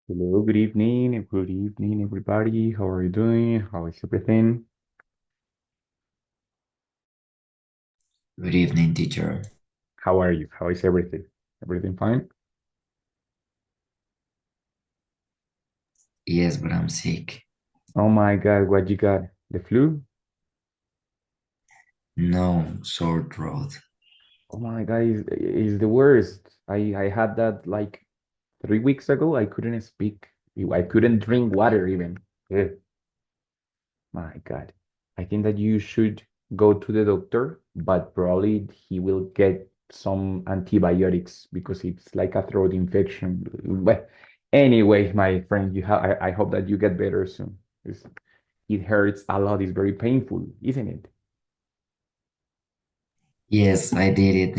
Hello, good evening, everybody. How are you doing? How is everything? Good evening, teacher. How are you? How is everything? Everything fine? Yes, but I'm sick. Oh my God, what you got? The flu? No sore throat. Oh my God, is the worst. I had that like 3 weeks ago. I couldn't speak. I couldn't drink water even. Ugh, my God. I think that you should go to the doctor, but probably he will get some antibiotics because it's like a throat infection. But anyway, my friend, I hope that you get better soon. It's- It hurts a lot. It's very painful, isn't it? Yes, I did it.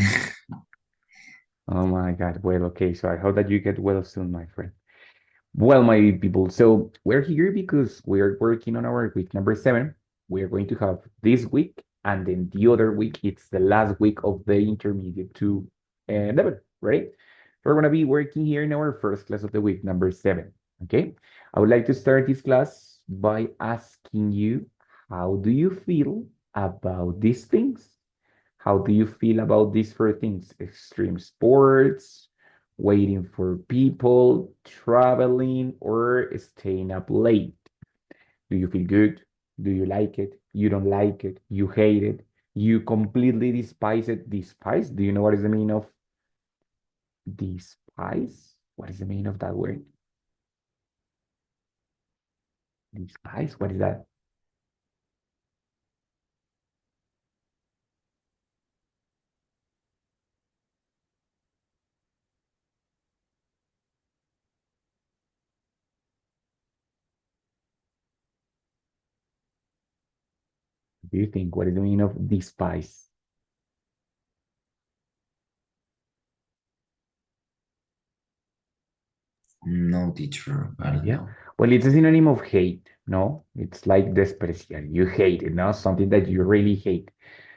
Oh my God. Well, okay. So I hope that you get well soon, my friend. Well, my people, so we're here because we're working on our week number 7. We're going to have this week, and then the other week, it's the last week of the intermediate to level, right? So we're going to be working here in our first class of the week, number 7. Okay. I would like to start this class by asking you, how do you feel about these things? How do you feel about these four things? Extreme sports, waiting for people, traveling, or staying up late? Do you feel good? Do you like it? You don't like it? You hate it? You completely despise it? Despise? Do you know what is the meaning of despise? What is the meaning of that word? Despise? What is that? Do you think what is the meaning of despise? No, teacher, I don't Idea? know. Well, it's a synonym of hate, no? It's like despreciar. You hate it, no? Something that you really hate.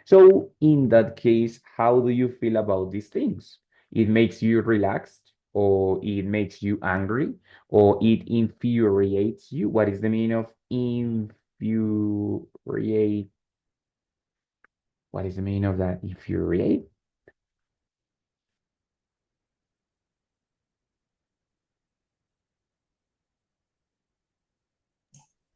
So, in that case, how do you feel about these things? It makes you relaxed, or it makes you angry, or it infuriates you. What is the meaning of infuriate? What is the meaning of that? Infuriate?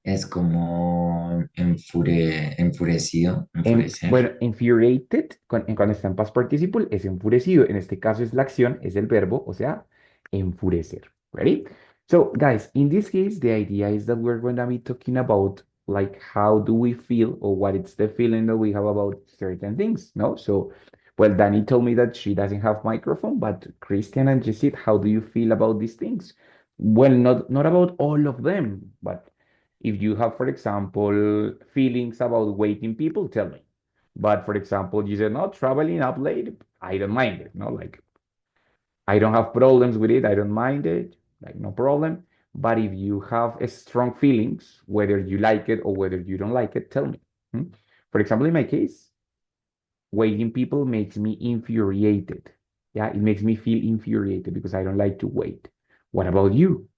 Es como enfurecido, enfurecer. Bueno, infuriated, cuando está en past participle, es enfurecido. En este caso es la acción, es el verbo, o sea, enfurecer. Ready? So, guys, in this case, the idea is that we're going to be talking about like how do we feel or what is the feeling that we have about certain things, no? So, well, Danny told me that she doesn't have microphone, but Christian and Jessit, how do you feel about these things? Well, not about all of them, but if you have, for example, feelings about waiting people, tell me. But for example, you said, no, traveling up late, I don't mind it. No, like I don't have problems with it. I don't mind it. Like no problem. But if you have a strong feelings, whether you like it or whether you don't like it, tell me. Hmm? For example, in my case, waiting people makes me infuriated. Yeah, it makes me feel infuriated because I don't like to wait. What about you?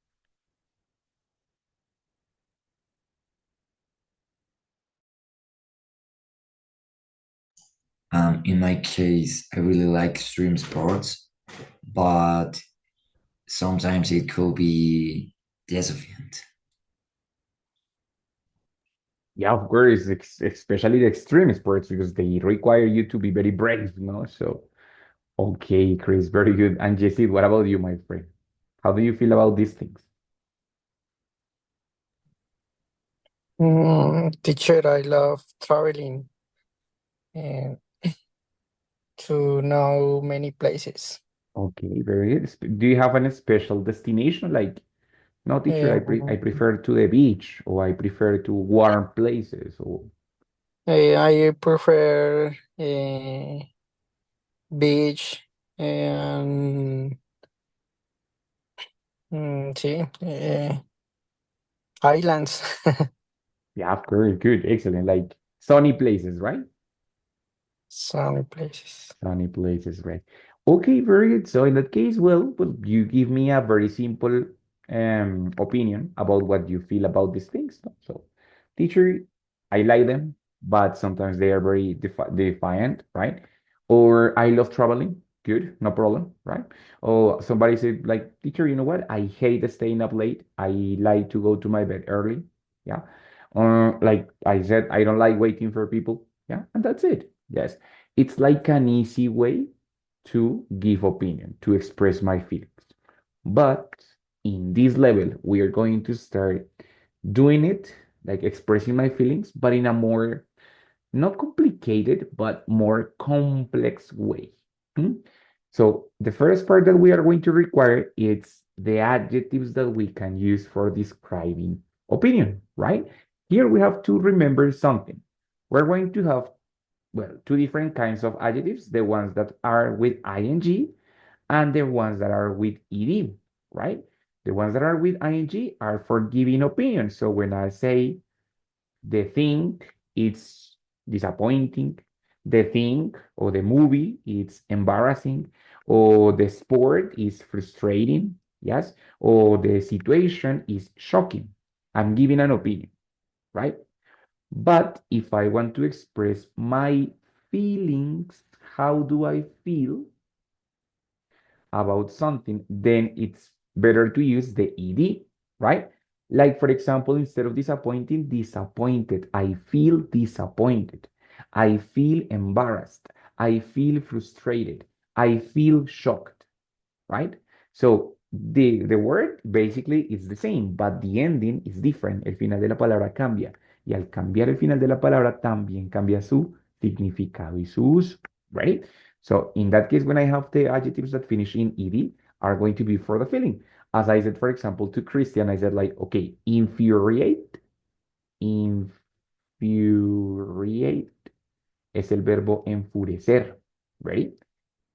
In my case, I really like extreme sports, but sometimes it could be desafiant. Yeah, of course, especially the extreme sports because they require you to be very brave, no? So, okay, Chris, very good. And Jesse, what about you, my friend? How do you feel about these things? Teacher, I love traveling and to know many places. Okay, very good. Do you have any special destination? Like, no, teacher, I Um, prefer to the beach, or I prefer to warm places, or I prefer beach and sí, islands, yeah, of course, good, excellent. Like sunny places, right? sunny places. Sunny places, right? Okay, very good. So in that case, well, you give me a very simple opinion about what you feel about these things. No? So, teacher, I like them, but sometimes they are very defiant, right? Or I love traveling. Good, no problem, right? Or somebody said, like, teacher, you know what? I hate staying up late. I like to go to my bed early. Yeah. Like I said, I don't like waiting for people. Yeah. And that's it. Yes. It's like an easy way to give opinion, to express my feelings. But in this level, we are going to start doing it, like expressing my feelings, but in a more not complicated, but more complex way. Hmm? So the first part that we are going to require is the adjectives that we can use for describing opinion, right? Here we have to remember something. We're going to have, well, two different kinds of adjectives, the ones that are with ing and the ones that are with ed, right? The ones that are with ing are for giving opinions. So when I say the thing, it's disappointing. The thing or the movie, it's embarrassing. Or the sport is frustrating. Yes. Or the situation is shocking. I'm giving an opinion, right? But if I want to express my feelings, how do I feel about something, then it's better to use the ed, right? Like, for example, instead of disappointing, disappointed. I feel disappointed. I feel embarrassed. I feel frustrated. I feel shocked, right? So the word basically is the same, but the ending is different. El final de la palabra cambia. Y al cambiar el final de la palabra, también cambia su significado y su uso, right? So in that case, when I have the adjectives that finish in ed, are going to be for the feeling. As I said, for example, to Christian, I said like, okay, infuriate, infuriate es el verbo enfurecer, right?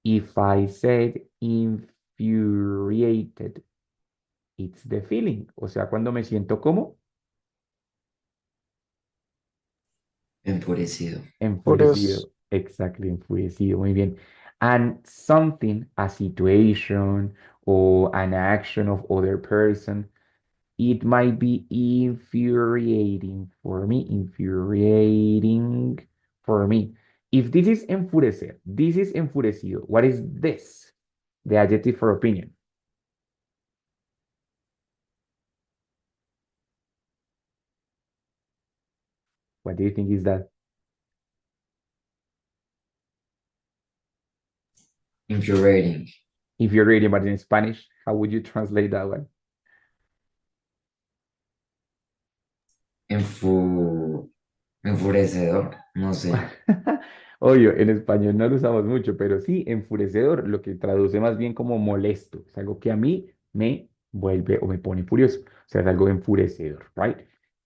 If I said infuriated, it's the feeling. O sea, cuando me siento como Enfurecido. Furious. enfurecido. Exactly, enfurecido. Muy bien. And something, a situation or an action of other person, it might be infuriating for me. Infuriating for me. If this is enfurecer, this is enfurecido. What is this? The adjective for opinion. What do you think is that? Infuriating. If you're reading but in Spanish, how would you translate that one? Enfu... Enfurecedor. No sé. Obvio, en español no lo usamos mucho, pero sí, enfurecedor, lo que traduce más bien como molesto. Es algo que a mí me vuelve o me pone furioso. O sea, es algo enfurecedor, right?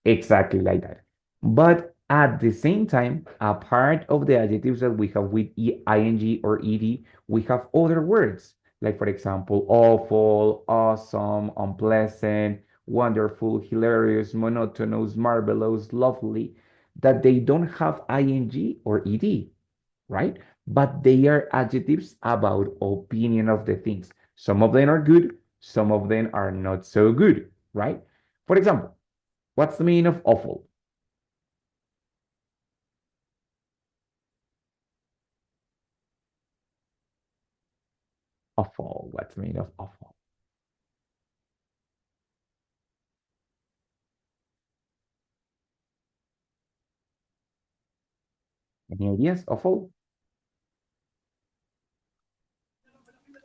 Exactly like that. But at the same time, a part of the adjectives that we have with ing or ed, we have other words. Like, for example, awful, awesome, unpleasant, wonderful, hilarious, monotonous, marvelous, lovely, that they don't have ing or ed, right? But they are adjectives about opinion of the things. Some of them are good, some of them are not so good, right? For example, what's the meaning of awful? Awful. What's the meaning of awful? Any ideas? Awful.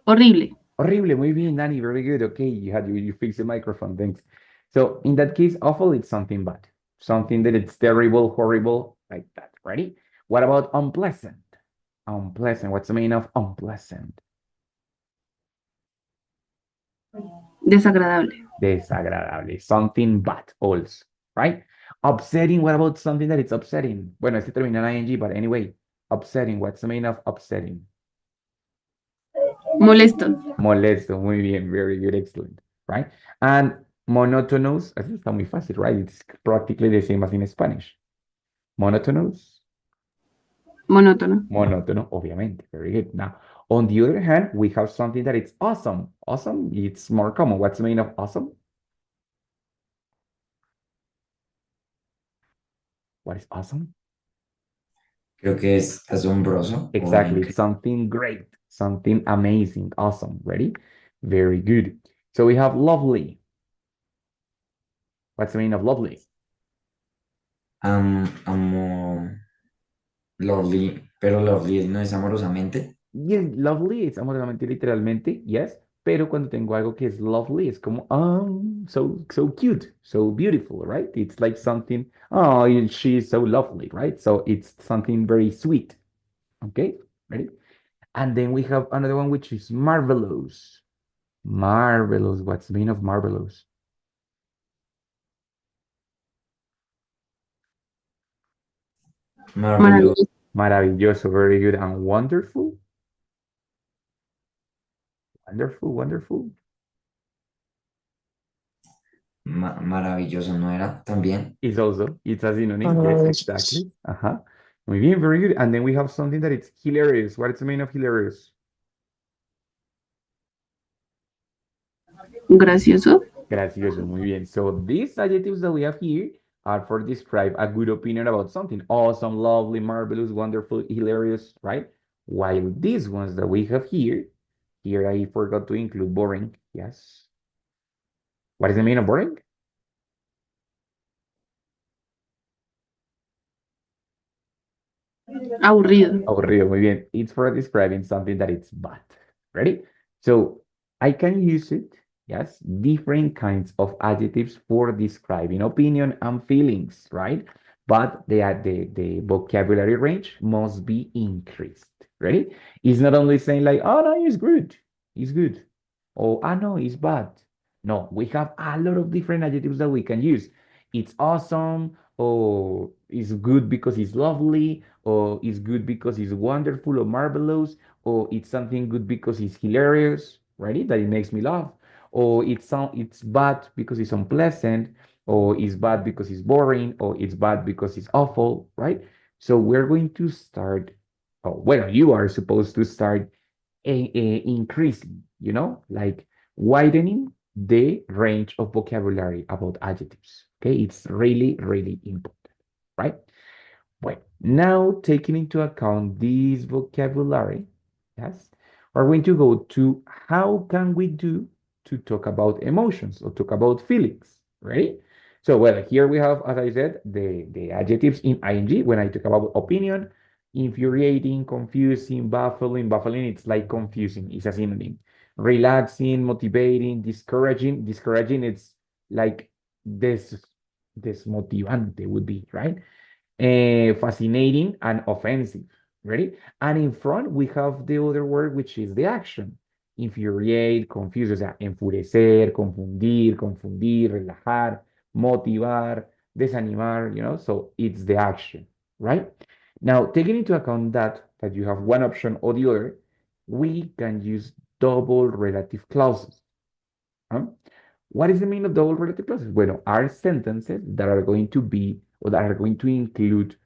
Horrible. Horrible. Muy bien, Danny. Very good. Okay, you fixed the microphone. Thanks. So in that case, awful, it's something bad, something that it's terrible, horrible, like that. Ready? What about unpleasant? Unpleasant. What's the meaning of unpleasant? Desagradable. Desagradable. Something bad also, right? Upsetting. What about something that it's upsetting? Bueno, este termina en ing, but anyway, upsetting. What's the meaning of upsetting? Molesto. Molesto. Muy bien. Very good. Excellent. Right? And monotonous. Eso está muy fácil, right? It's practically the same as in Spanish. Monotonous. Monótono. Monótono, obviamente. Very good. Now, on the other hand, we have something that it's awesome. Awesome, it's more common. What's the meaning of awesome? What is awesome? Creo que es asombroso o Exactly. It's increíble. something great, something amazing, awesome. Ready? Very good. So we have lovely. What's the meaning of lovely? Amo lovely, pero lovely no es amorosamente. Yes, lovely, it's amorosamente, literalmente, yes. Pero cuando tengo algo que es lovely, es como, so cute, so beautiful, right? It's like something, oh, she's so lovely, right? So it's something very sweet. Okay, ready? And then we have another one which is marvelous. Marvelous. What's the meaning of marvelous? Marvelous, Maravilloso. Maravilloso, very good. And wonderful. Wonderful, wonderful. maravilloso no era también. It's a synonym. Yes, Maravilloso. exactly. Uh-huh. Muy bien, very good. And then we have something that it's hilarious. What is the meaning of hilarious? Gracioso. Gracioso, muy bien. So these adjectives that we have here are for describe a good opinion about something. Awesome, lovely, marvelous, wonderful, hilarious, right? While these ones that we have here I forgot to include boring. Yes. What is the meaning of boring? Aburrido. Aburrido, muy bien. It's for describing something that it's bad. Ready? So I can use it, yes, different kinds of adjectives for describing opinion and feelings, right? But the vocabulary range must be increased. Ready? It's not only saying like, oh no, it's good. Or ah no, it's bad. No, we have a lot of different adjectives that we can use. It's awesome, or it's good because it's lovely, or it's good because it's wonderful or marvelous, or it's something good because it's hilarious, right? That it makes me laugh, or it's bad because it's unpleasant, or it's bad because it's boring, or it's bad because it's awful, right? So we're going to start, oh, well, you are supposed to start increasing, like widening the range of vocabulary about adjectives. Okay, it's really, really important, right? Well, now taking into account this vocabulary, yes, we're going to go to how can we do to talk about emotions or talk about feelings, right? So, well, here we have, as I said, the adjectives in ing. When I talk about opinion, infuriating, confusing, baffling. Baffling, it's like confusing, it's a synonym. Relaxing, motivating, discouraging. Discouraging, it's like this desmotivante would be, right? Fascinating and offensive. Ready? And in front, we have the other word, which is the action. Infuriate, confuse, o sea, enfurecer, confundir, confundir, relajar, motivar, desanimar, so it's the action, right? Now, taking into account that you have one option or the other, we can use double relative clauses. Huh? What is the meaning of double relative clauses? Well, are sentences that are going to be or that are going to include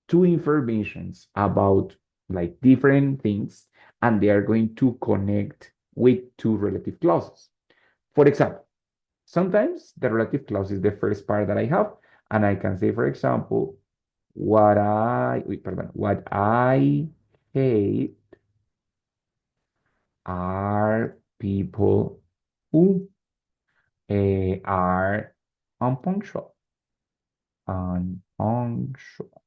two informations about like different things, and they are going to connect with two relative clauses. For example, sometimes the relative clause is the first part that I have, and I can say, for example, what I hate are people who are unpunctual. Unpunctual.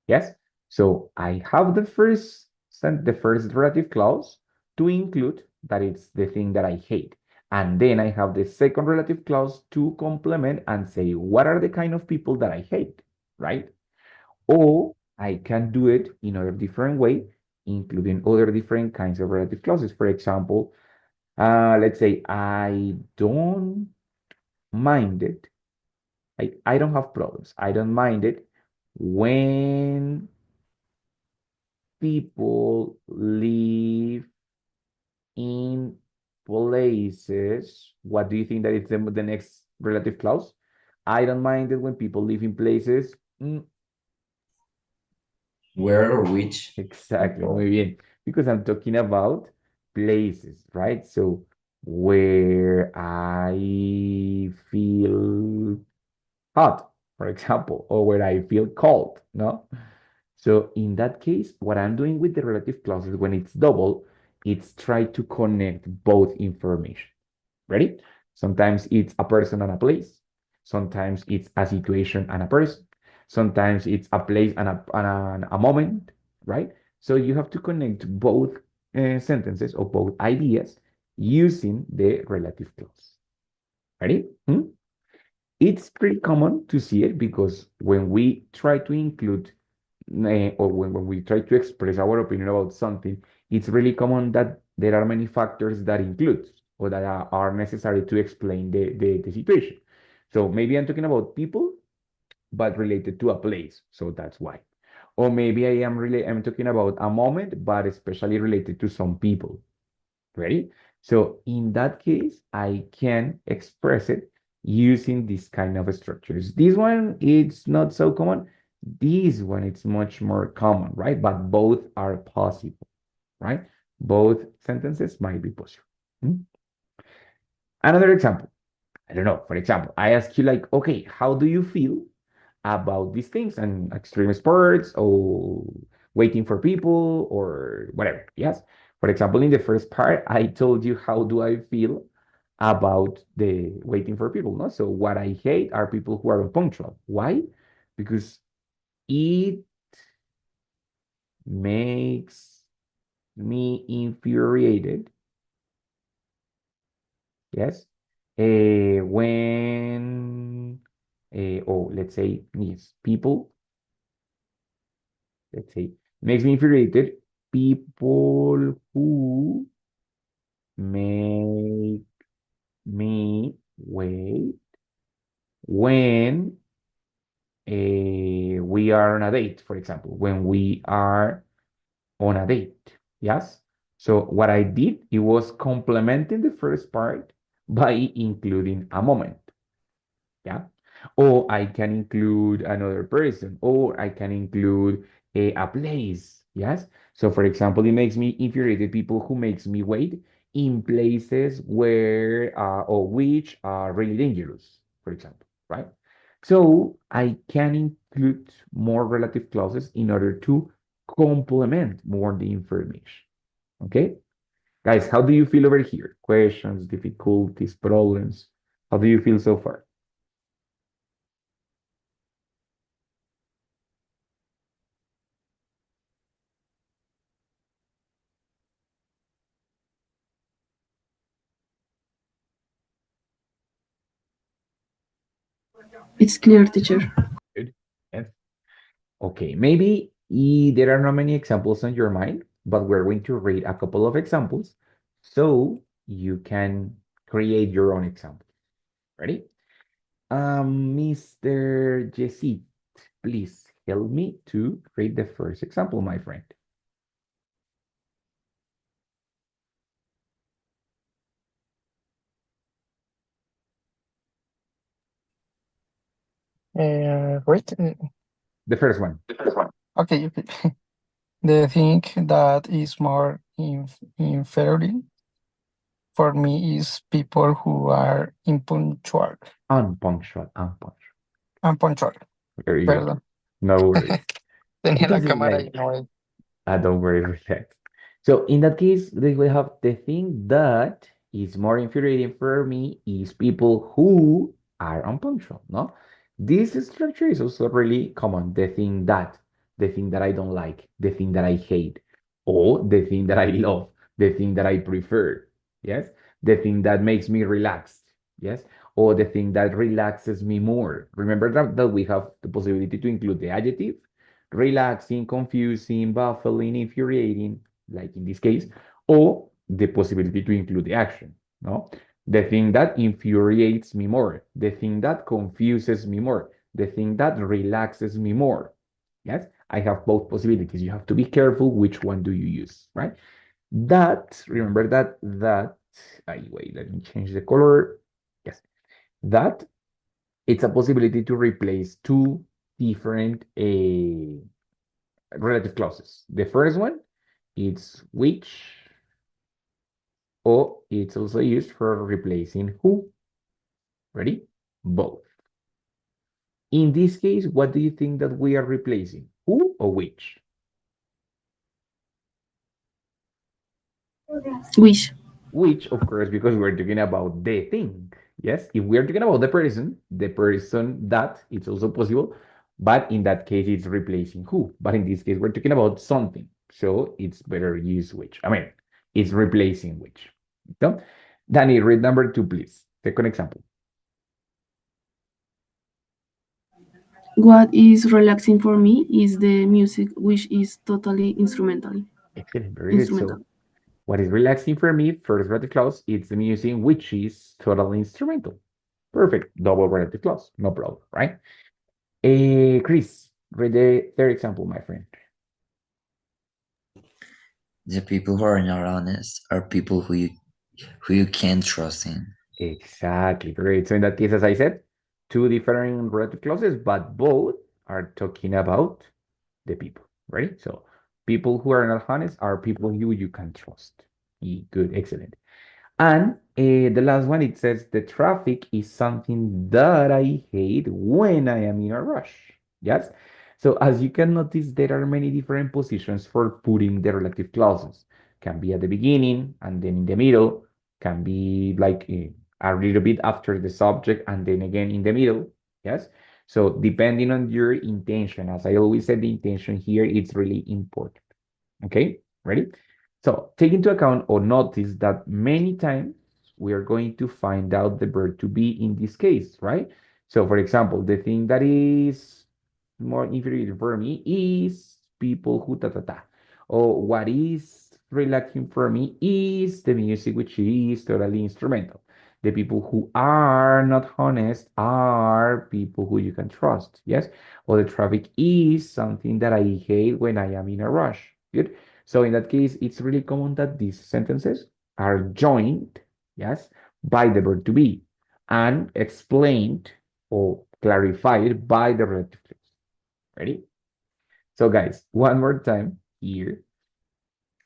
Yes. So I have the first relative clause to include that it's the thing that I hate. And then I have the second relative clause to complement and say, what are the kind of people that I hate, right? Or I can do it in other different way, including other different kinds of relative clauses. For example, let's say I don't mind it. I don't have problems. I don't mind it when people live in places. What do you think that is the next relative clause? I don't mind it when people live in places. Where or which? Exactly, muy bien. Because I'm talking about places, right? So where I feel hot. for example, or when I feel cold, no? So in that case, what I'm doing with the relative clauses when it's double, it's try to connect both information. Ready? Sometimes it's a person and a place. Sometimes it's a situation and a person. Sometimes it's a place and a moment, right? So you have to connect both sentences or both ideas using the relative clause. Ready? Hmm? It's pretty common to see it because when we try to include or when we try to express our opinion about something, it's really common that there are many factors that include or that are necessary to explain the situation. So maybe I'm talking about people, but related to a place. So that's why. Or maybe I'm talking about a moment, but especially related to some people. Ready? So in that case, I can express it using this kind of structures. This one, it's not so common. This one, it's much more common, right? But both are possible, right? Both sentences might be possible. Hmm? Another example, I don't know, for example, I ask you like, okay, how do you feel about these things and extreme sports or waiting for people or whatever. Yes. For example, in the first part, I told you how do I feel about the waiting for people. No? So what I hate are people who are unpunctual. Why? Because it makes me infuriated. Yes. When, oh, let's say, yes, people let's say, makes me infuriated. People who make me wait when we are on a date, for example, when we are on a date. Yes. So what I did, it was complementing the first part by including a moment. Yeah. Or I can include another person, or I can include a place. Yes. So for example, it makes me infuriated people who makes me wait in places where or which are really dangerous, for example, right? So I can include more relative clauses in order to complement more the information. Okay. Guys, how do you feel over here? Questions, difficulties, problems? How do you feel so far? It's clear, teacher. Good. Yes. Okay, maybe there are not many examples on your mind, but we're going to read a couple of examples so you can create your own example. Ready? Mr. Jesse, please help me to read the first example, my friend. Wait. The first one. Okay, okay. The thing that is more inferior for me is people who are impunctual. Unpunctual, unpunctual. Unpunctual. Very good. Perdón. No worries. Tenía la This is cámara like y no. don't worry, relax. So in that case, we have the thing that is more infuriating for me is people who are unpunctual, no? This structure is also really common. The thing that I don't like, the thing that I hate, or the thing that I love, the thing that I prefer, yes? The thing that makes me relaxed, yes? Or the thing that relaxes me more. Remember that we have the possibility to include the adjective relaxing, confusing, baffling, infuriating, like in this case, or the possibility to include the action, no? The thing that infuriates me more, the thing that confuses me more, the thing that relaxes me more. Yes, I have both possibilities. You have to be careful which one do you use, right? That, remember that, wait, let me change the color. Yes, that it's a possibility to replace two different relative clauses. The first one, it's which, or it's also used for replacing who. Ready? Both. In this case, what do you think that we are replacing? Who or which? Which? Which, of course, because we're talking about the thing. Yes, if we're talking about the person that it's also possible, but in that case, it's replacing who. But in this case, we're talking about something. So it's better use which. I mean, it's replacing which. So, Danny, read number two, please. Second example. What is relaxing for me is the music, which is totally instrumental. Excellent, very good. Instrumental. So, what is relaxing for me, first relative clause, it's the music which is totally instrumental. Perfect. Double relative clause. No problem, right? Chris, read the third example, my friend. The people who are not honest are people who you can't trust in. Exactly, great. So in that case, as I said, two different relative clauses, but both are talking about the people, right? So people who are not honest are people you can trust. Good, excellent. And the last one, it says the traffic is something that I hate when I am in a rush. Yes. So as you can notice, there are many different positions for putting the relative clauses. Can be at the beginning and then in the middle. Can be like a little bit after the subject and then again in the middle. Yes. So depending on your intention, as I always said, the intention here is really important. Okay, ready? So take into account or notice that many times we are going to find out the verb to be in this case, right? So for example, the thing that is more inferior for me is people who ta ta ta. Or what is relaxing for me is the music which is totally instrumental. The people who are not honest are people who you can trust. Yes. Or the traffic is something that I hate when I am in a rush. Good. So in that case, it's really common that these sentences are joined, yes, by the verb to be and explained or clarified by the relative clause. Ready? So guys, one more time here.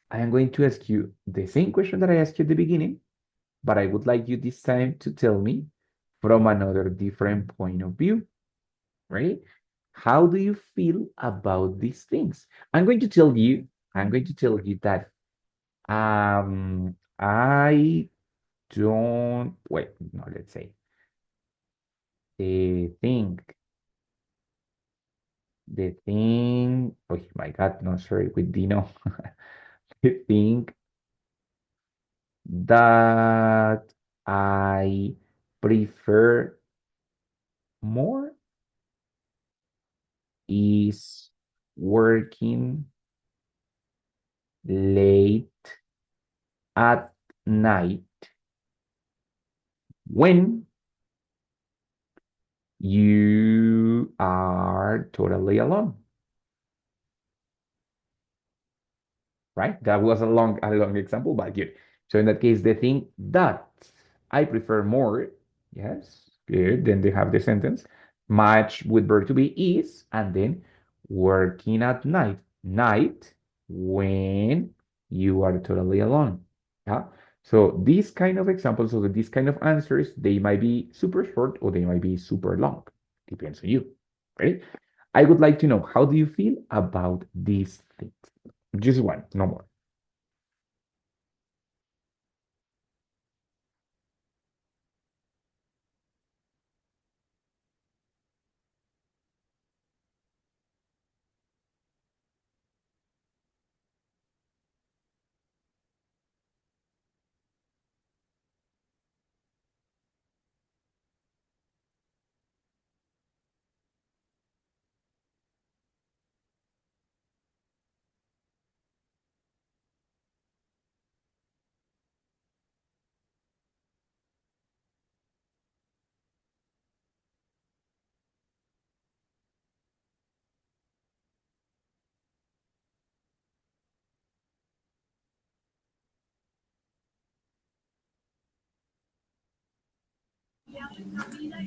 I am going to ask you the same question that I asked you at the beginning, but I would like you this time to tell me from another different point of view. Ready? How do you feel about these things? I'm going to tell you that I don't wait, no, let's say the thing, oh my God, no, sorry, with Dino, the thing that I prefer more is working late at night when you are totally alone, right? That was a long example, but good. So in that case, the thing that I prefer more, yes, good. Then they have the sentence, match with verb to be is, and then working at night, night when you are totally alone. Yeah. So these kind of examples, or these kind of answers, they might be super short or they might be super long. Depends on you. Right? I would like to know, how do you feel about these things? Just one, no more.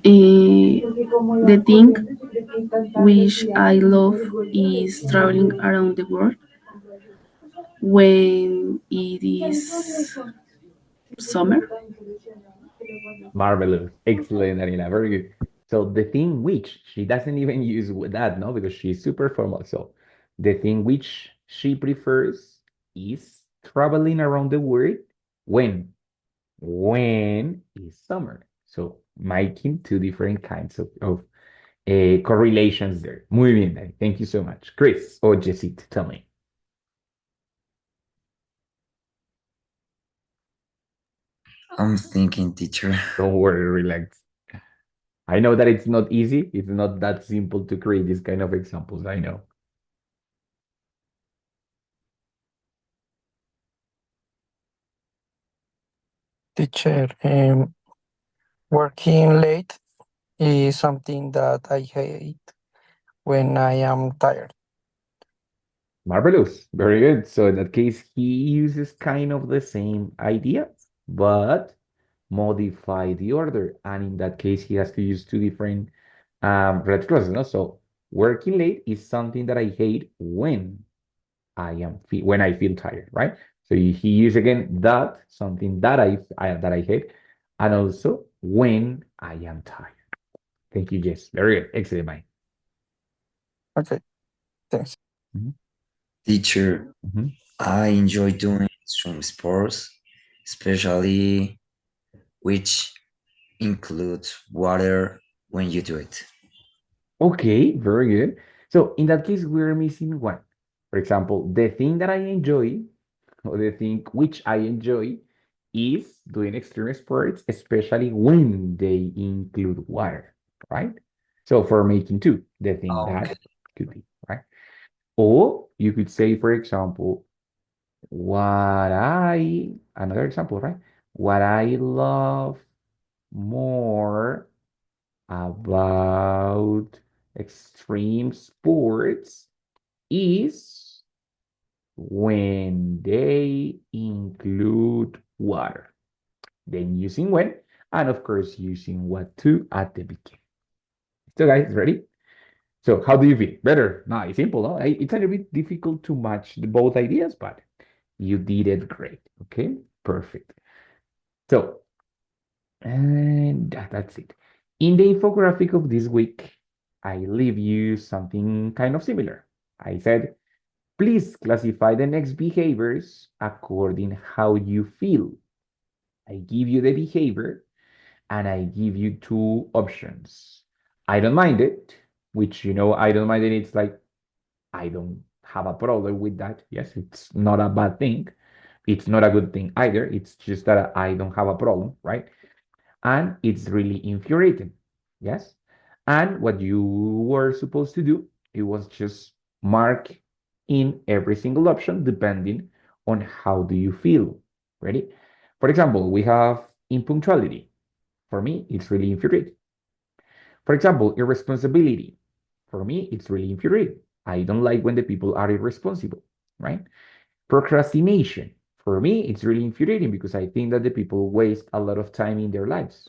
The thing which I love is traveling around the world when it is summer. Marvelous. Excellent, Daniela. Very good. So the thing which she doesn't even use that, no, because she's super formal. So the thing which she prefers is traveling around the world when is summer. So making two different kinds of correlations there. Muy bien, Dani. Thank you so much. Chris or Jessie, tell me. I'm thinking, teacher. Don't worry, relax. I know that it's not easy. It's not that simple to create these kind of examples. I know. Teacher, working late is something that I hate when I am tired. Marvelous. Very good. So in that case, he uses kind of the same idea, but modify the order. And in that case, he has to use two different red crosses. No? So working late is something that I hate when when I feel tired, right? So he uses again that something that I hate, and also when I am tired. Thank you, Jess. Very good. Excellent, Mike. Okay, thanks. Mhm, Teacher, mhm. I enjoy doing swim sports, especially which includes water when you do it. Okay, very good. So in that case, we're missing one. For example, the thing that I enjoy, or the thing which I enjoy, is doing extreme sports, especially when they include water, right? So for making two, the thing Okay. that could be, right? Or you could say, for example, another example, right? What I love more about extreme sports is when they include water. Then using when, and of course using what to at the beginning. So guys, ready? So how do you feel? Better? No, it's simple. No? It's a little bit difficult to match both ideas, but you did it great. Okay, perfect. So, and that's it. In the infographic of this week, I leave you something kind of similar. I said, please classify the next behaviors according how you feel. I give you the behavior and I give you two options. I don't mind it, which I don't mind it. It's like I don't have a problem with that. Yes, it's not a bad thing. It's not a good thing either. It's just that I don't have a problem, right? And it's really infuriating. Yes. And what you were supposed to do, it was just mark in every single option depending on how do you feel. Ready? For example, we have impunctuality. For me, it's really infuriating. For example, irresponsibility. For me, it's really infuriating. I don't like when the people are irresponsible, right? Procrastination. For me, it's really infuriating because I think that the people waste a lot of time in their lives.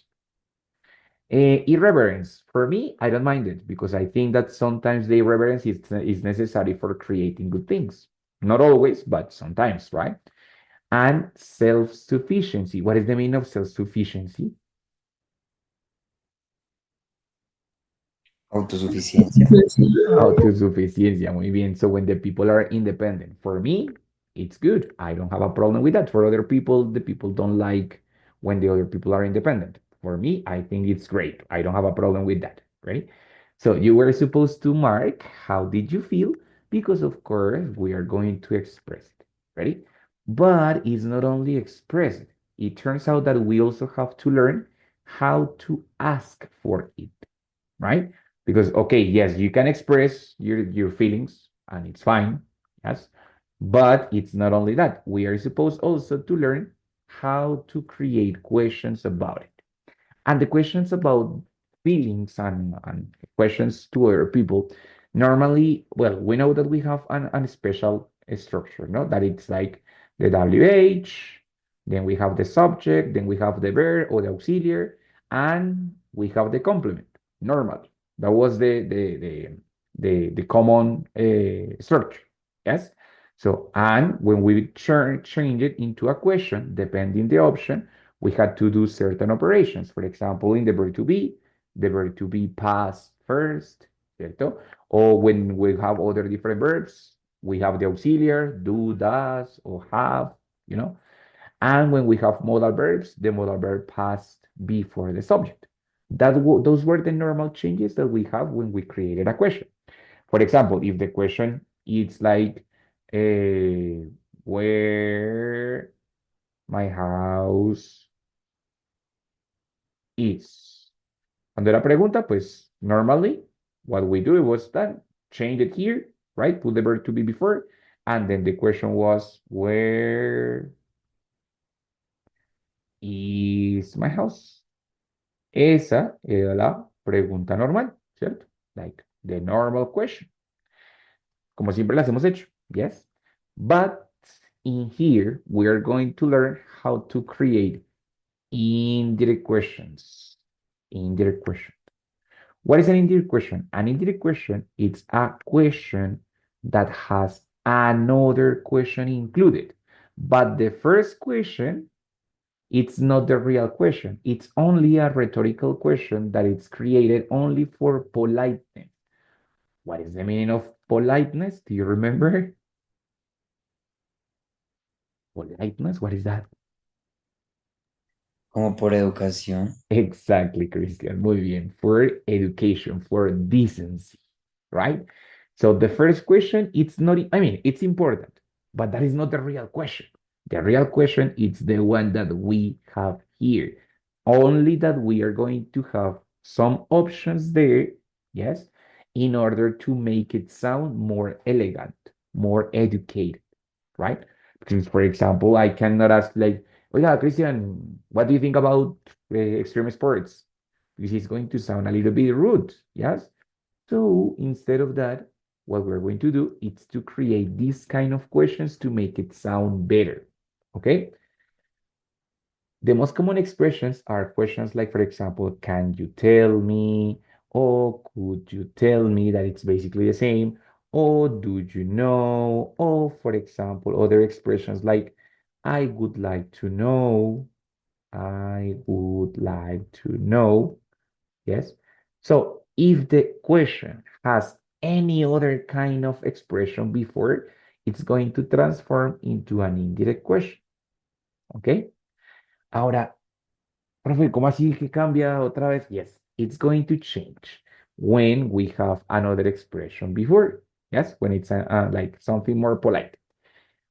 Irreverence. For me, I don't mind it because I think that sometimes the irreverence is necessary for creating good things. Not always, but sometimes, right? And self-sufficiency. What is the meaning of self-sufficiency? Autosuficiencia. Autosuficiencia, muy bien. So when the people are independent, for me, it's good. I don't have a problem with that. For other people, the people don't like when the other people are independent. For me, I think it's great. I don't have a problem with that. Right? So you were supposed to mark how did you feel? Because of course we are going to express it. Ready? But it's not only express it. It turns out that we also have to learn how to ask for it, right? Because okay, yes, you can express your feelings and it's fine, yes, but it's not only that. We are supposed also to learn how to create questions about it. And the questions about feelings and questions to other people, normally, well, we know that we have an special structure, no? That it's like the WH, then we have the subject, then we have the verb or the auxiliary, and we have the complement, normally. That was the common structure, yes? So, and when we change it into a question, depending the option, we had to do certain operations. For example, in the verb to be, the verb to be past first, ¿cierto? Or when we have other different verbs, we have the auxiliary, do, does, or have, you know? And when we have modal verbs, the modal verb passed before the subject. Those were the normal changes that we have when we created a question. For example, if the question is like, where my house is. Cuando era pregunta, pues normally what we do was that change it here, right? Put the verb to be before, and then the question was, where is my house? Esa era la pregunta normal, ¿cierto? Like the normal question. Como siempre las hemos hecho, yes? But in here, we are going to learn how to create indirect questions. Indirect question. What is an indirect question? An indirect question is a question that has another question included. But the first question, it's not the real question. It's only a rhetorical question that it's created only for politeness. What is the meaning of politeness? Do you remember? Politeness, what is that? Como por educación. Exactly, Christian. Muy bien. For education, for decency, right? So the first question, it's not, I mean, it's important, but that is not the real question. The real question is the one that we have here. Only that we are going to have some options there, yes, in order to make it sound more elegant, more educated, right? Because, for example, I cannot ask like, oh yeah, Christian, what do you think about extreme sports? Because it's going to sound a little bit rude, yes? So instead of that, what we're going to do is to create these kind of questions to make it sound better, okay? The most common expressions are questions like, for example, can you tell me? Or could you tell me, that it's basically the same? Or do you know? Or, for example, other expressions like, I would like to know. I would like to know. Yes. So if the question has any other kind of expression before, it's going to transform into an indirect question. Okay. Ahora, profe, ¿cómo así que cambia otra vez? Yes, it's going to change when we have another expression before. Yes, when it's like something more polite.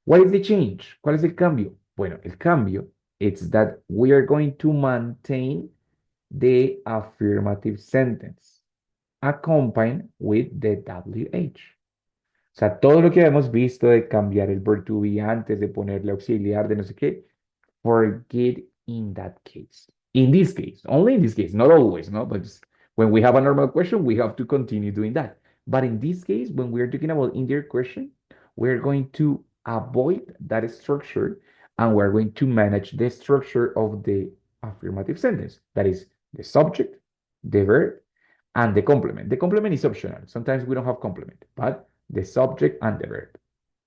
What is the change? ¿Cuál es el cambio? Bueno, el cambio is that we are going to maintain the affirmative sentence accompanied with the WH. O sea, todo lo que hemos visto de cambiar el verb to be antes de ponerle auxiliar de no sé qué, forget in that case. In this case, only in this case, not always, no? But when we have a normal question, we have to continue doing that. But in this case, when we're talking about indirect question, we're going to avoid that structure and we're going to manage the structure of the affirmative sentence. That is the subject, the verb, and the complement. The complement is optional. Sometimes we don't have complement, but the subject and the verb.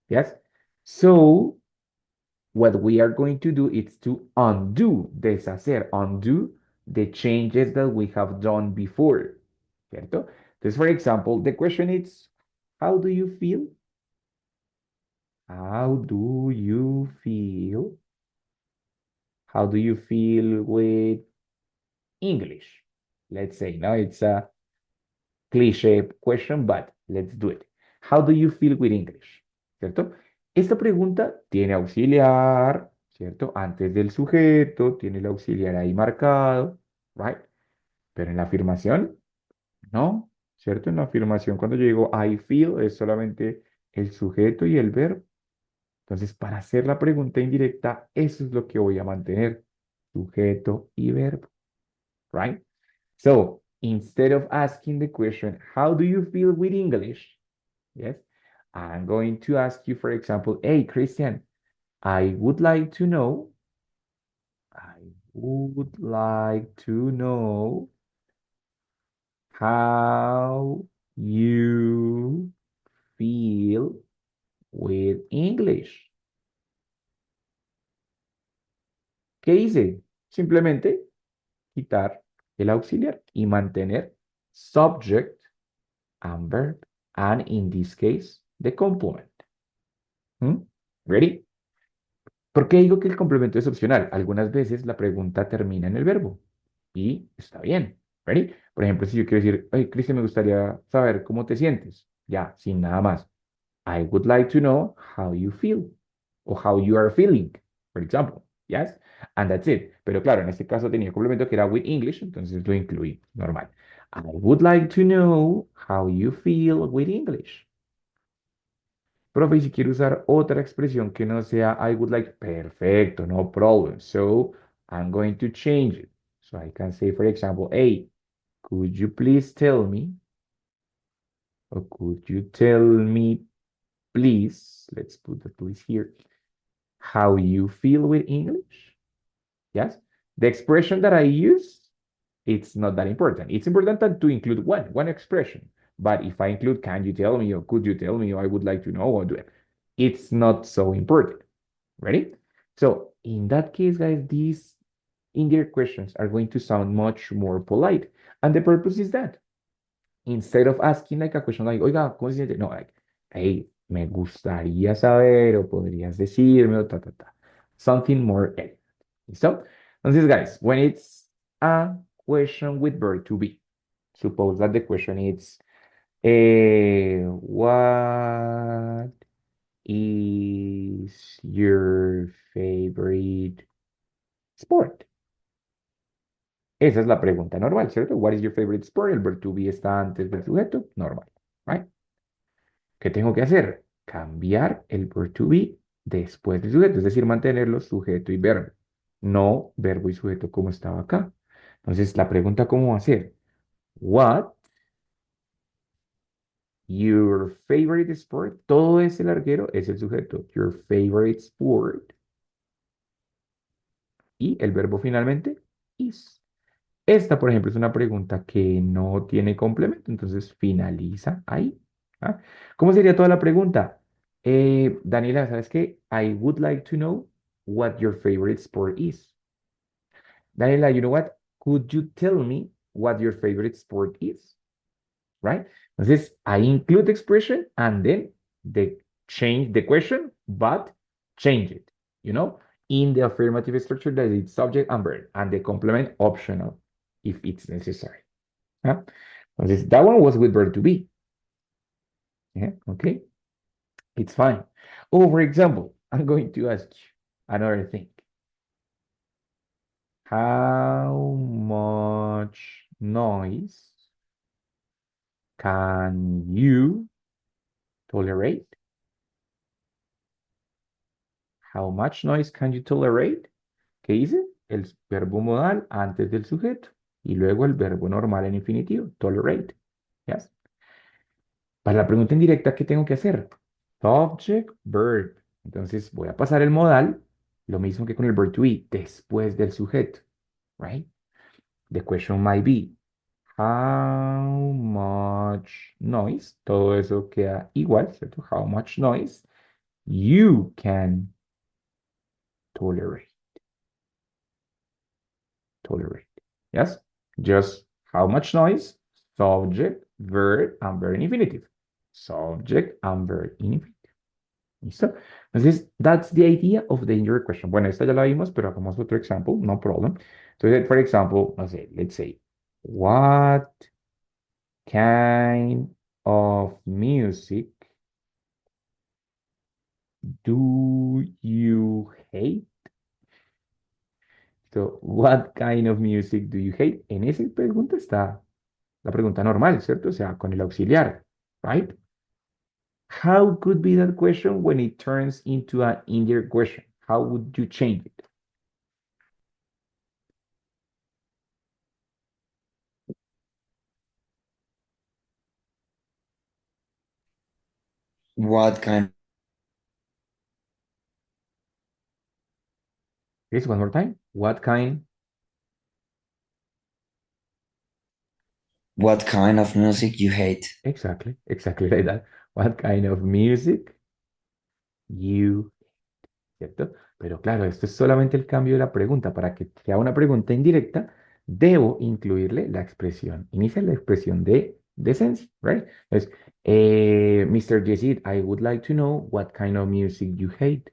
Yes? So what we are going to do is to undo, deshacer, undo the changes that we have done before. ¿Cierto? Entonces, for example, the question is, how do you feel? How do you feel? How do you feel with English? Let's say, no, it's a cliché question, but let's do it. How do you feel with English? ¿Cierto? Esta pregunta tiene auxiliar, ¿cierto? Antes del sujeto, tiene el auxiliar ahí marcado, right? Pero en la afirmación, no, ¿cierto? En la afirmación, cuando yo digo I feel, es solamente el sujeto y el verbo. Entonces, para hacer la pregunta indirecta, eso es lo que voy a mantener, sujeto y verbo, right? So, instead of asking the question, how do you feel with English? Yes, I'm going to ask you, for example, hey, Christian, I would like to know, I would like to know how you feel with English. ¿Qué hice? Simplemente quitar el auxiliar y mantener subject and verb, and in this case, the complement. ¿Mm? Ready? ¿Por qué digo que el complemento es opcional? Algunas veces la pregunta termina en el verbo y está bien. ¿Ready? Por ejemplo, si yo quiero decir, hey, Cristian, me gustaría saber cómo te sientes. Ya, sin nada más. I would like to know how you feel o how you are feeling, for example. Yes? And that's it. Pero claro, en este caso tenía complemento que era with English, entonces lo incluí. Normal. I would like to know how you feel with English. Profe, y si quiero usar otra expresión que no sea I would like, perfecto, no problem. So I'm going to change it. So I can say, for example, hey, could you please tell me, or could you tell me, please, let's put the please here, how you feel with English? Yes. The expression that I use, it's not that important. It's important to include one expression. But if I include, can you tell me, or could you tell me, or I would like to know, or do it, it's not so important. Ready? So in that case, guys, these indirect questions are going to sound much more polite. And the purpose is that instead of asking like a question like, oiga, ¿cómo se siente? No, like, hey, me gustaría saber, o podrías decirme, o ta, ta, ta. Something more elegant. ¿Listo? Entonces, guys, when it's a question with verb to be, suppose that the question is, what is your favorite sport? Esa es la pregunta normal, ¿cierto? What is your favorite sport? El verb to be está antes del sujeto, normal, right? ¿Qué tengo que hacer? Cambiar el verb to be después del sujeto, es decir, mantenerlo sujeto y verbo, no verbo y sujeto como estaba acá. Entonces, la pregunta, ¿cómo va a ser? What your favorite sport? Todo ese larguero es el sujeto. Your favorite sport. Y el verbo finalmente is. Esta, por ejemplo, es una pregunta que no tiene complemento, entonces finaliza ahí. ¿Ah? ¿Cómo sería toda la pregunta? Daniela, ¿sabes qué? I would like to know what your favorite sport is. Daniela, you know what? Could you tell me what your favorite sport is? Right? Entonces, I include the expression and then the change the question, but change it, you know, in the affirmative structure that is subject and verb, and the complement optional if it's necessary. ¿Ah? Entonces, that one was with verb to be. Yeah, okay, it's fine. Oh, for example, I'm going to ask you another thing. How much noise can you tolerate? How much noise can you tolerate? ¿Qué dice? El verbo modal antes del sujeto y luego el verbo normal en infinitivo, tolerate. Yes. Para la pregunta indirecta, ¿qué tengo que hacer? Subject, verb. Entonces voy a pasar el modal, lo mismo que con el verb to be, después del sujeto. Right? The question might be, how much noise? Todo eso queda igual, ¿cierto? How much noise you can tolerate. Tolerate. Yes? Just how much noise? Subject, verb, and verb in infinitive. Subject and verb in infinitive. ¿Listo? Entonces, that's the idea of the indirect question. Bueno, esta ya la vimos, pero hagamos otro example, no problem. Entonces, for example, no sé, let's say, what kind of music do you hate? So, what kind of music do you hate? En esa pregunta está la pregunta normal, ¿cierto? O sea, con el auxiliar, right? How could be that question when it turns into an indirect question? How would you change it? What kind Please, one more time. What kind? what kind of music you hate? Exactly, exactly like that. What kind of music you, ¿cierto? Pero claro, esto es solamente el cambio de la pregunta. Para que sea una pregunta indirecta, debo incluirle la expresión inicial, la expresión de decencia, right? Entonces, Mr. Yesid, I would like to know what kind of music you hate.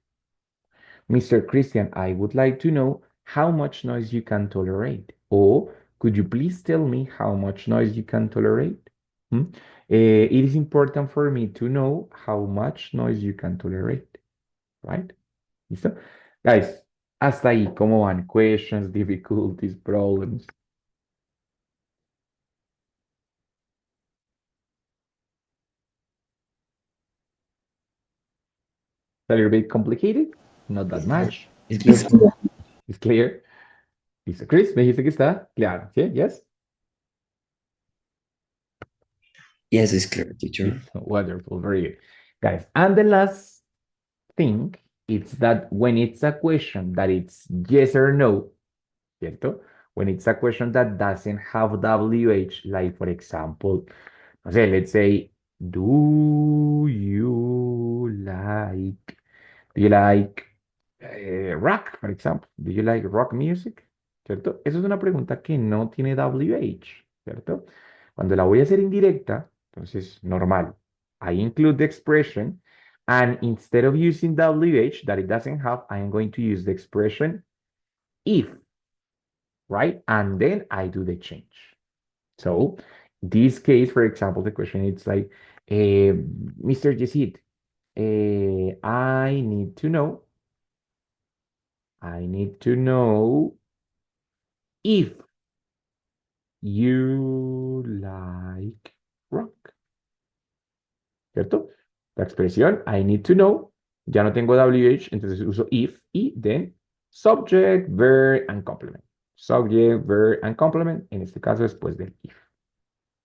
Mr. Christian, I would like to know how much noise you can tolerate. Or could you please tell me how much noise you can tolerate? Hmm? It is important for me to know how much noise you can tolerate, right? ¿Listo? Guys, hasta ahí, ¿cómo van? Questions, difficulties, problems. A little bit complicated, not that much. It's It's good. clear. It's clear. Listo, Chris, me dijiste que está claro, ¿sí? Yes? Yes, it's clear, teacher. Listo, wonderful, very good. Guys, and the last thing is that when it's a question that it's yes or no, ¿cierto? When it's a question that doesn't have WH, like for example, no sé, let's say, do you like Do you like rock, for example? Do you like rock music? ¿Cierto? Eso es una pregunta que no tiene WH, ¿cierto? Cuando la voy a hacer indirecta, entonces normal. I include the expression, and instead of using WH that it doesn't have, I am going to use the expression if, right? And then I do the change. So, this case, for example, the question is like, Mr. Yesid, I need to know if you like rock, ¿cierto? La expresión I need to know, ya no tengo WH, entonces uso if y then subject, verb and complement. Subject, verb and complement, en este caso después del if.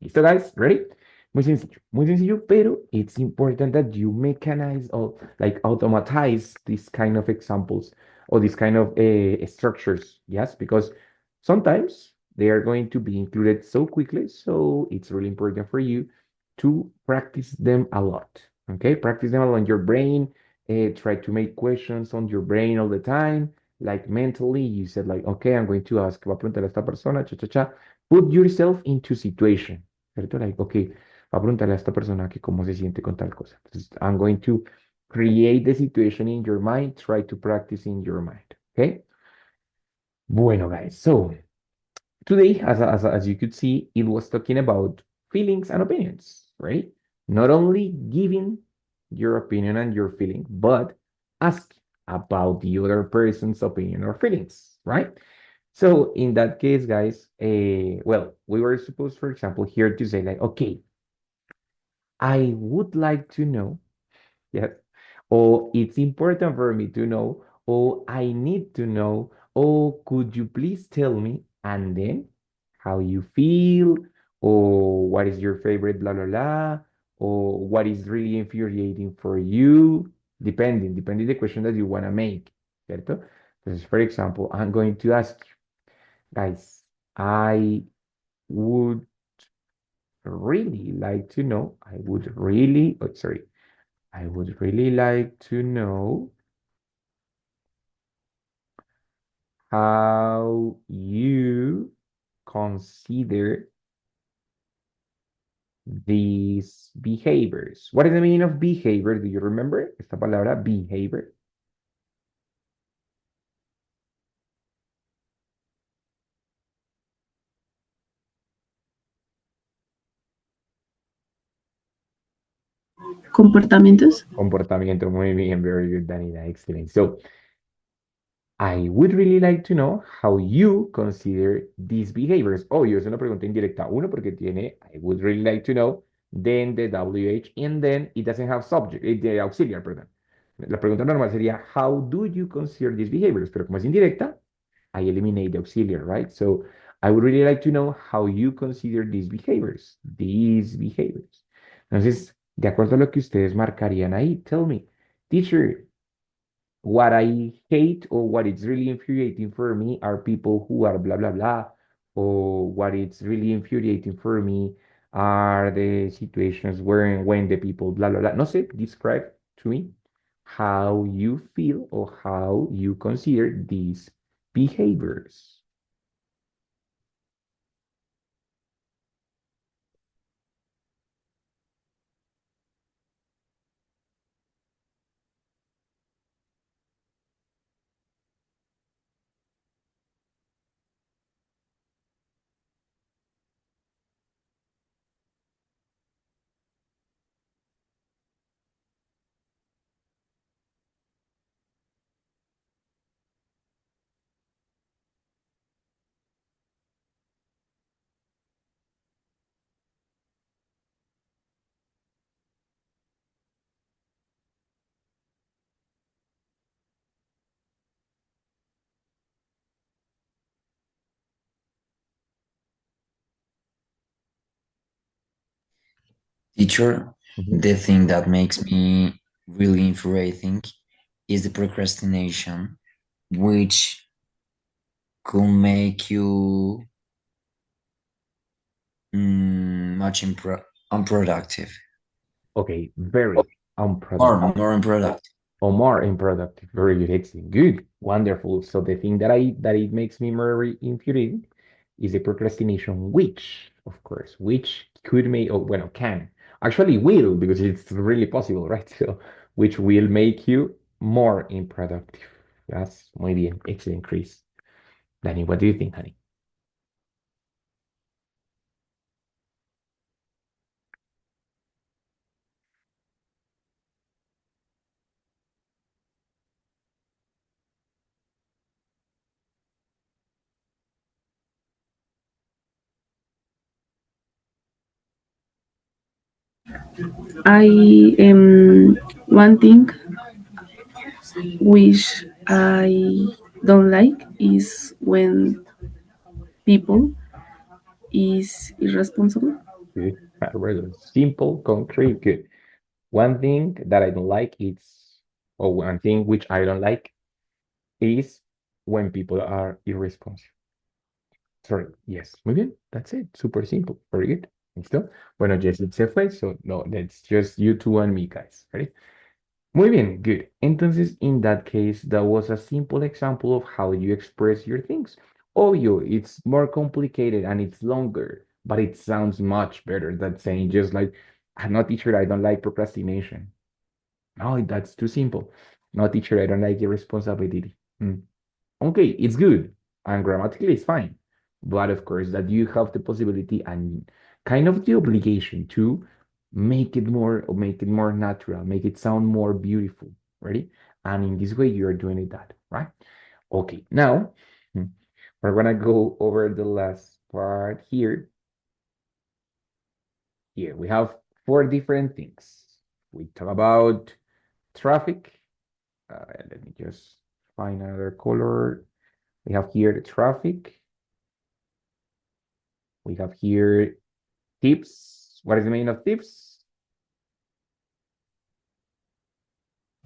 ¿Listo, guys? Ready? Muy sencillo, pero it's important that you mechanize or like automatize these kind of examples or these kind of structures, yes? Because sometimes they are going to be included so quickly, so it's really important for you to practice them a lot, okay? Practice them on your brain, try to make questions on your brain all the time, like mentally, you said like, okay, I'm going to ask, voy a preguntarle a esta persona, cha, cha, cha. Put yourself into situation. ¿Cierto? Like, ok, va a preguntarle a esta persona que cómo se siente con tal cosa. Entonces, I'm going to create the situation in your mind, try to practice in your mind. Okay? Bueno, guys, so today, as you could see, it was talking about feelings and opinions, right? Not only giving your opinion and your feeling, but ask about the other person's opinion or feelings, right? So in that case, guys, well, we were supposed, for example, here to say like, okay, I would like to know, yes, or it's important for me to know, or I need to know, or could you please tell me, and then how you feel, or what is your favorite, blah, blah, blah, or what is really infuriating for you, depending the question that you want to make, ¿cierto? Entonces, for example, I'm going to ask you, guys, I would really like to know, I would really like to know how you consider these behaviors. What is the meaning of behavior? Do you remember esta palabra behavior? Comportamientos. Comportamiento. Muy bien, very good, Danita. Excellent. So, I would really like to know how you consider these behaviors. Obvio, es una pregunta indirecta. Uno, porque tiene I would really like to know, then the WH, and then it doesn't have subject, the auxiliar, perdón. La pregunta normal sería, how do you consider these behaviors? Pero como es indirecta, I eliminate the auxiliary, right? So I would really like to know how you consider these behaviors. These behaviors. Entonces, de acuerdo a lo que ustedes marcarían ahí, tell me, teacher, what I hate or what is really infuriating for me are people who are blah blah blah, or what is really infuriating for me are the situations where when the people blah blah blah. No sé, describe to me how you feel or how you consider these behaviors. Teacher, Mhm. the thing that makes me really infuriating is the procrastination, which could make you much unproductive, Okay, very more unproductive. more unproductive. Or more unproductive. Very good, excellent. Good, wonderful. So the thing that it makes me very infuriating is the procrastination, which, of course, which could make, or well, can actually will, because it's really possible, right? So which will make you more unproductive. Yes, muy bien, excellent, Chris. Danny, what do you think, honey? I one thing which I don't like is when people is irresponsible. Good. Rather simple, concrete, good. One thing that I don't like is, or one thing which I don't like is when people are irresponsible. Sorry, yes, muy bien, that's it. Super simple, very good. ¿Listo? Bueno, Jesse se fue, so no, that's just you two and me, guys. Ready? Muy bien, good. Entonces, in that case, that was a simple example of how you express your things. Obvio, it's more complicated and it's longer, but it sounds much better than saying just like, I'm not teacher, I don't like procrastination. No, that's too simple. No, teacher, I don't like irresponsibility. Hmm. Okay, it's good and grammatically it's fine. But of course, that you have the possibility and kind of the obligation to make it more natural, make it sound more beautiful. Ready? And in this way, you are doing it that, right? Okay, now we're gonna go over the last part here. Here we have four different things. We talk about traffic. Let me just find another color. We have here the traffic. We have here tips. What is the meaning of tips?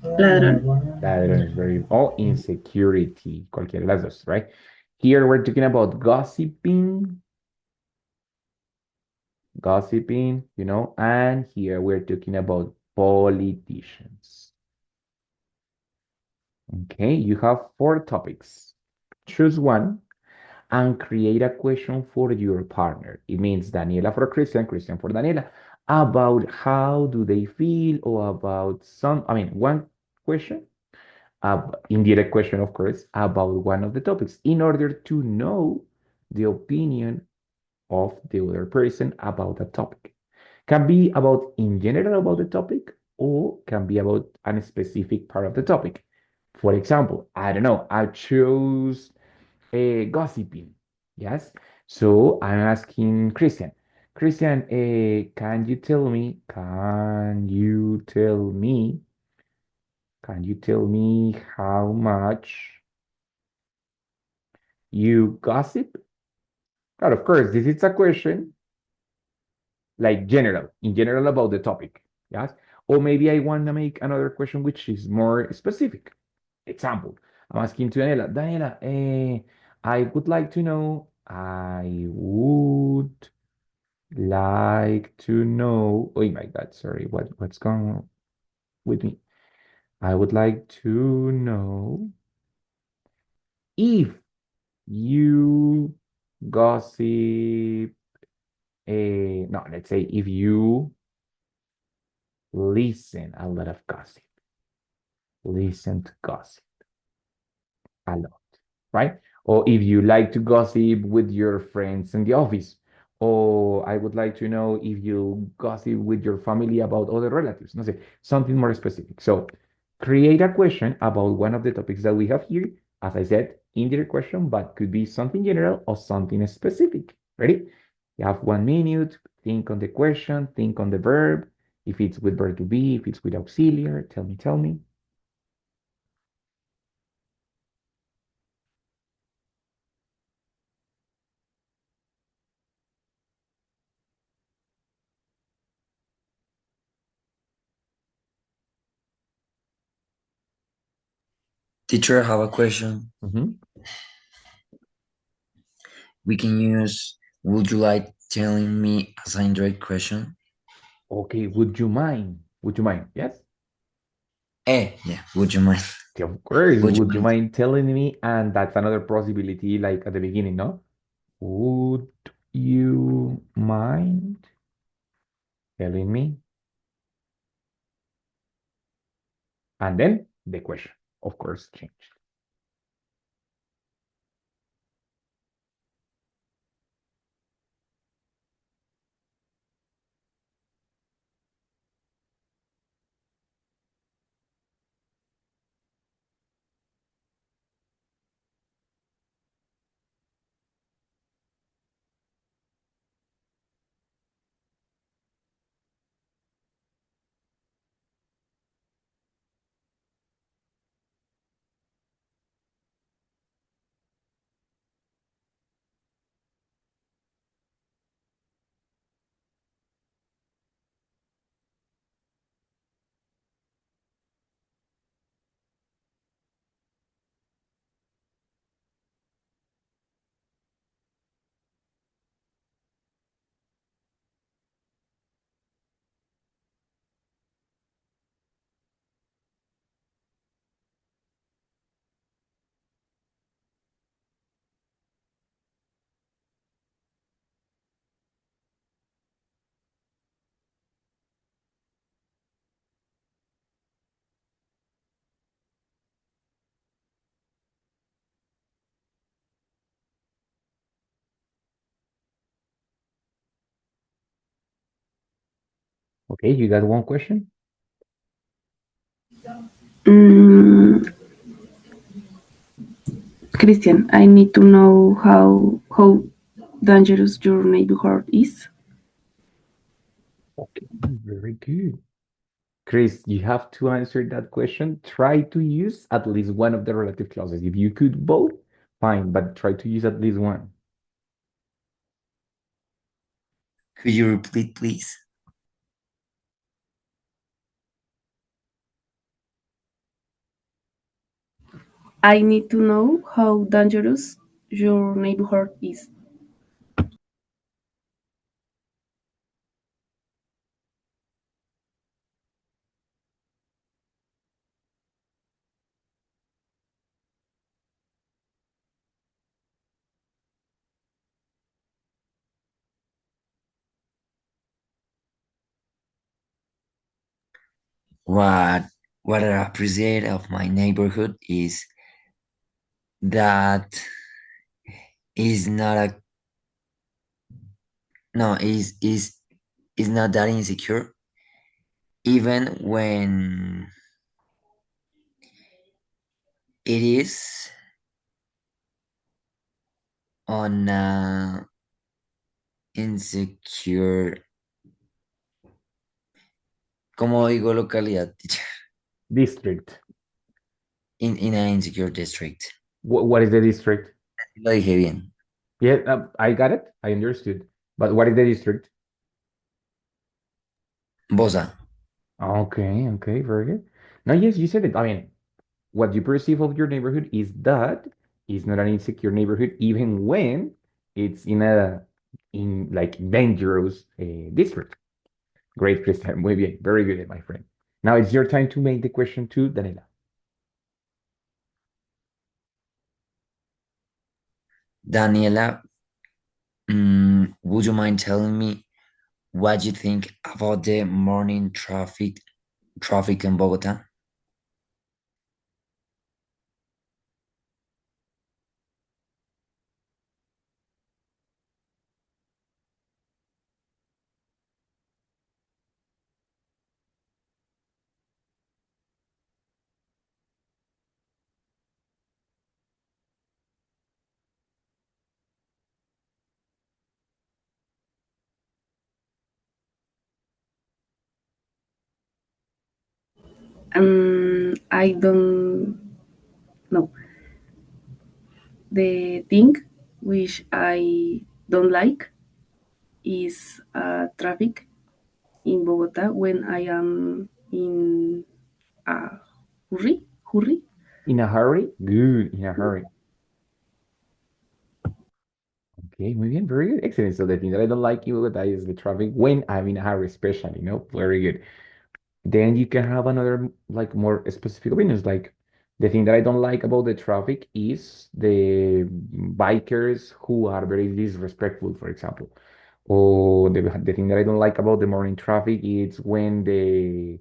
Ladrón. Ladrones, very, oh, insecurity, cualquiera de las dos, right? Here we're talking about gossiping, and here we're talking about politicians. Okay, you have four topics. Choose one and create a question for your partner. It means Daniela for Christian, Christian for Daniela, about how do they feel or about one question, indirect question, of course, about one of the topics in order to know the opinion of the other person about a topic. Can be about in general about the topic or can be about a specific part of the topic. For example, I don't know, I chose gossiping. Yes. So I'm asking Christian. Christian, can you tell me how much you gossip? God, of course, this is a question like in general about the topic. Yes. Or maybe I want to make another question which is more specific. Example, I'm asking to Daniela, I would like to know. Oh my God, sorry, what's going on with me? I would like to know if you gossip. No, let's say if you listen a lot of gossip, listen to gossip a lot, right? Or if you like to gossip with your friends in the office. Or I would like to know if you gossip with your family about other relatives. No sé, something more specific. So create a question about one of the topics that we have here. As I said, indirect question, but could be something general or something specific. Ready? You have 1 minute. Think on the question, think on the verb. If it's with verb to be, if it's with auxiliary, tell me. Teacher, I have a question. Mhm. We can use, would you like telling me as an indirect question? Okay, would you mind? Would you mind? Yes? Yeah, would you mind? Okay, of course. Would you Would you mind? mind telling me? And that's another possibility, like at the beginning, no? Would you mind telling me? And then the question, of course, changed. Okay, you got one question? Mm, Christian, I need to know how dangerous your neighborhood is. Okay, very good. Chris, you have to answer that question. Try to use at least one of the relative clauses. If you could both, fine, but try to use at least one. Could you repeat, please? I need to know how dangerous your neighborhood is. What what I appreciate of my neighborhood is that is not a no is not that insecure even when it is on a insecure, como digo localidad, teacher? District. In an insecure district. What is the district? Lo dije bien. Yeah, I got it. I understood. But what is the district? Bosa. Okay, okay, very good. Now, yes, you said it. I mean, what you perceive of your neighborhood is that it's not an insecure neighborhood, even when it's in like dangerous district. Great, Christian. Muy bien. Very good, my friend. Now it's your time to make the question to Daniela. Daniela, would you mind telling me what you think about the morning traffic in Bogota? I don't know. The thing which I don't like is traffic in Bogota when I am in a hurry. In a hurry? Good, in a hurry. Okay, muy bien, very good. Excellent. So the thing that I don't like about that is the traffic when I'm in a hurry, especially, very good. Then you can have another like more specific opinions. Like the thing that I don't like about the traffic is the bikers who are very disrespectful, for example. Or the thing that I don't like about the morning traffic is when the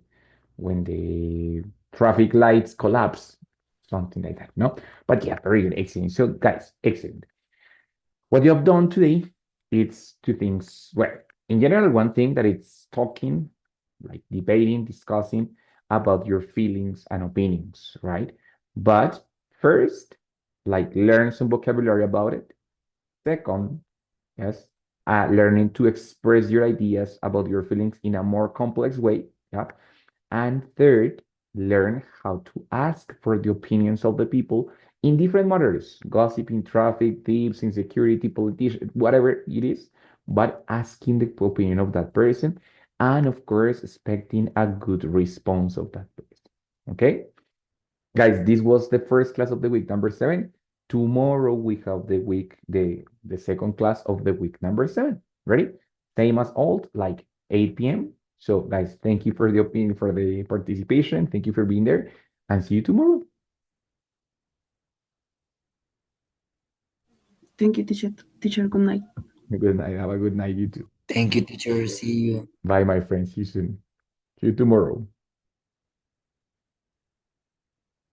traffic lights collapse, something like that. No, but yeah, very good, excellent. So guys, excellent. What you have done today, it's two things. Well, in general, one thing that it's talking, like debating, discussing about your feelings and opinions, right? But first, like learn some vocabulary about it. Second, yes, learning to express your ideas about your feelings in a more complex way. Yeah. And third, learn how to ask for the opinions of the people in different matters, gossiping, traffic, thieves, insecurity, politicians, whatever it is, but asking the opinion of that person. And of course, expecting a good response of that person. Okay? Guys, this was the first class of the week, number 7. Tomorrow we have the second class of the week, number 7. Ready? Same as old, like 8 p.m. So, guys, thank you for the opinion, for the participation. Thank you for being there, and see you tomorrow. Thank you, teacher. Teacher, good night. Good night. Have a good night, you too. Thank you, teacher. See you. Bye, my friends. See you soon. See you tomorrow.